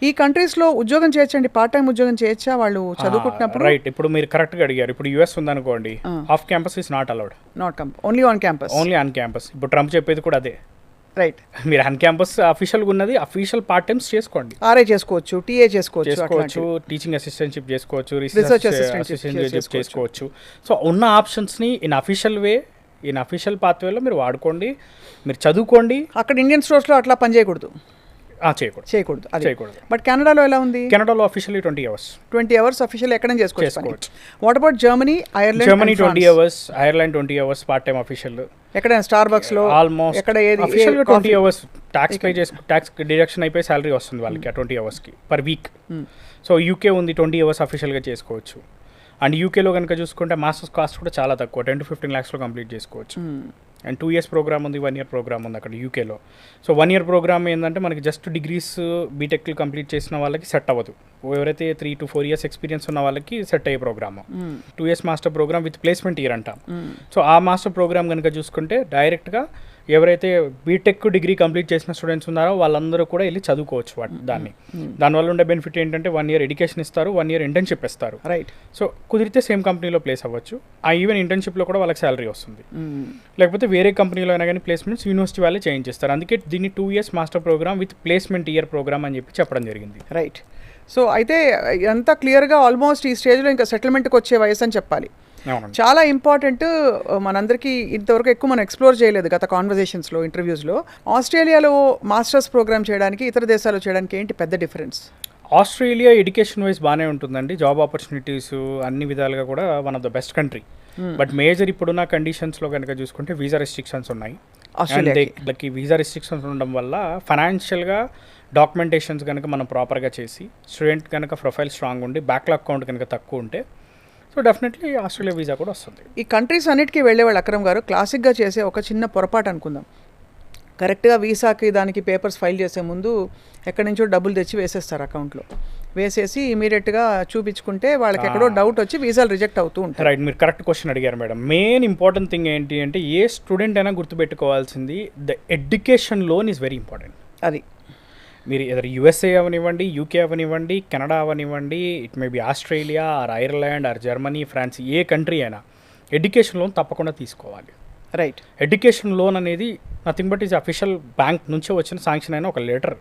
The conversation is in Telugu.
ఈ కంట్రీస్లో ఉద్యోగం చేయొచ్చండి, పార్ట్ టైం ఉద్యోగం చేయొచ్చా వాళ్ళు చదువుకుంటున్నప్పుడు? రైట్, ఇప్పుడు మీరు కరెక్ట్గా అడిగారు. ఇప్పుడు యూఎస్ ఉందనుకోండి, off campus is not allowed, not only on campus. Only on campus. ఇప్పుడు ట్రంప్ చెప్పేది కూడా అదే. రైట్, మీరు ఆన్ క్యాంపస్ అఫీషియల్గా ఉన్నది అఫీషియల్ పార్ట్ టైమ్స్ చేసుకోండి. ఆర్ఏ చేసుకోవచ్చు, టీఏ చేసుకోవచ్చు, టీచింగ్ అసిస్టెంట్షిప్ చేసుకోవచ్చు, రీసెర్చ్ అసిస్టెంట్ చేసుకోవచ్చు. సో ఉన్న ఆప్షన్స్ని in official way, in official పాత్వేలో మీరు వాడుకోండి, మీరు చదువుకోండి. అక్కడ ఇండియన్ స్టోర్స్లో అట్లా పని చేయకూడదు. చేయకూడదు. బట్ కెనడాలో ఎలా ఉంది? కెనడాలో అఫీషియల్లీ 20 hours. 20 hours అఫీషియల్ ఎక్కడైనా చేసుకోవచ్చు. What about Germany, Ireland? Germany 20 hours, Ireland 20 hours part time official. ఎక్కడైనా స్టార్ బక్స్ లో ఆల్మోస్ట్ ఎక్కడ ఏది అఫీషియల్ 20 hours ట్యాక్స్ పే చేసి ట్యాక్స్ డిడక్షన్ అయిపోయి సాలరీ వస్తుంది వాళ్ళకి ఆ 20 hours per week. So UK ఉంది, 20 hours అఫీషియల్గా చేసుకోవచ్చు. అండ్ యూకేలో కనుక చూసుకుంటే మాస్టర్స్ కాస్ట్ కూడా చాలా తక్కువ, 10 to 15 lakhs కంప్లీట్ చేసుకోవచ్చు. అండ్ 2 years ప్రోగ్రామ్ ఉంది, 1 year ప్రోగ్రామ్ ఉంది అక్కడ యూకేలో. సో 1 year ప్రోగ్రామ్ ఏంటంటే మనకి జస్ట్ డిగ్రీస్ బీటెక్లు కంప్లీట్ చేసిన వాళ్ళకి సెట్ అవ్వదు. ఎవరైతే 3 to 4 years ఎక్స్పీరియన్స్ ఉన్న వాళ్ళకి సెట్ అయ్యే program. 2 years master program with placement year అంటాం. సో ఆ మాస్టర్ ప్రోగ్రామ్ కనుక చూసుకుంటే డైరెక్ట్గా ఎవరైతే బీటెక్ డిగ్రీ కంప్లీట్ చేసిన స్టూడెంట్స్ ఉన్నారో వాళ్ళందరూ కూడా వెళ్ళి చదువుకోవచ్చు దాన్ని. దానివల్ల ఉండే బెనిఫిట్ ఏంటంటే 1 year ఎడ్యుకేషన్ ఇస్తారు, 1 year ఇంటర్న్షిప్ ఇస్తారు. రైట్. సో కుదిరితే సేమ్ కంపెనీలో ప్లేస్ అవ్వచ్చు. ఆ ఈవెన్ ఇంటర్న్షిప్లో కూడా వాళ్ళకి శాలరీ వస్తుంది. లేకపోతే వేరే కంపెనీలో అయినా కానీ ప్లేస్మెంట్స్ యూనివర్సిటీ వాళ్ళే చేయించేస్తారు. అందుకే దీన్ని 2 years master program with placement year program అని చెప్పడం జరిగింది. రైట్. సో అయితే అంతా క్లియర్గా ఆల్మోస్ట్ ఈ స్టేజ్లో ఇంకా సెటిల్మెంట్కి వచ్చే వయసు అని చెప్పాలి. చాలా ఇంపార్టెంట్. మనందరికీ ఇంతవరకు ఎక్కువ మనం ఎక్స్ప్లోర్ చేయలేదు గత కాన్వర్జేషన్స్లో, ఇంటర్వ్యూస్లో. ఆస్ట్రేలియాలో మాస్టర్స్ ప్రోగ్రామ్ చేయడానికి ఇతర దేశాల్లో చేయడానికి ఏంటి పెద్ద డిఫరెన్స్? ఆస్ట్రేలియా ఎడ్యుకేషన్ వైజ్ బాగానే ఉంటుందండి, జాబ్ ఆపర్చునిటీస్ అన్ని విధాలుగా కూడా one of the best country. But major ఇప్పుడున్న కండిషన్స్లో కనుక చూసుకుంటే వీసా రెస్ట్రిక్షన్స్ ఉన్నాయి. ఆస్ట్రేలియాకి వీసా రెస్ట్రిక్షన్స్ ఉండడం వల్ల ఫైనాన్షియల్గా డాక్యుమెంటేషన్స్ కనుక మనం ప్రాపర్గా చేసి, స్టూడెంట్ కనుక ప్రొఫైల్ స్ట్రాంగ్ ఉండి, బ్యాక్లాగ్ కౌంట్ కనుక తక్కువ ఉంటే సో డెఫినెట్లీ ఆస్ట్రేలియా వీసా కూడా వస్తుంది. ఈ కంట్రీస్ అన్నిటికీ వెళ్ళేవాళ్ళు అక్రమ్ గారు క్లాసిక్గా చేసే ఒక చిన్న పొరపాటు అనుకుందాం. కరెక్ట్గా వీసాకి దానికి పేపర్స్ ఫైల్ చేసే ముందు ఎక్కడి నుంచో డబ్బులు తెచ్చి వేసేస్తారు అకౌంట్లో. వేసేసి ఇమీడియట్గా చూపించుకుంటే వాళ్ళకి ఎక్కడో డౌట్ వచ్చి వీసాలు రిజెక్ట్ అవుతూ ఉంటాయి. రైట్, మీరు కరెక్ట్ క్వశ్చన్ అడిగారు మేడం. మెయిన్ ఇంపార్టెంట్ థింగ్ ఏంటి అంటే ఏ స్టూడెంట్ అయినా గుర్తుపెట్టుకోవాల్సింది the education loan is very important. అది మీరు ఎదర్ యూఎస్ఏ అవనివ్వండి, యూకే అవనివ్వండి, కెనడా అవనివ్వండి, it may be Australia or Ireland or Germany, France, ఏ కంట్రీ అయినా ఎడ్యుకేషన్ లోన్ తప్పకుండా తీసుకోవాలి. రైట్. ఎడ్యుకేషన్ లోన్ అనేది nothing but is official bank నుంచే వచ్చిన శాంక్షన్ అయిన ఒక లెటర్.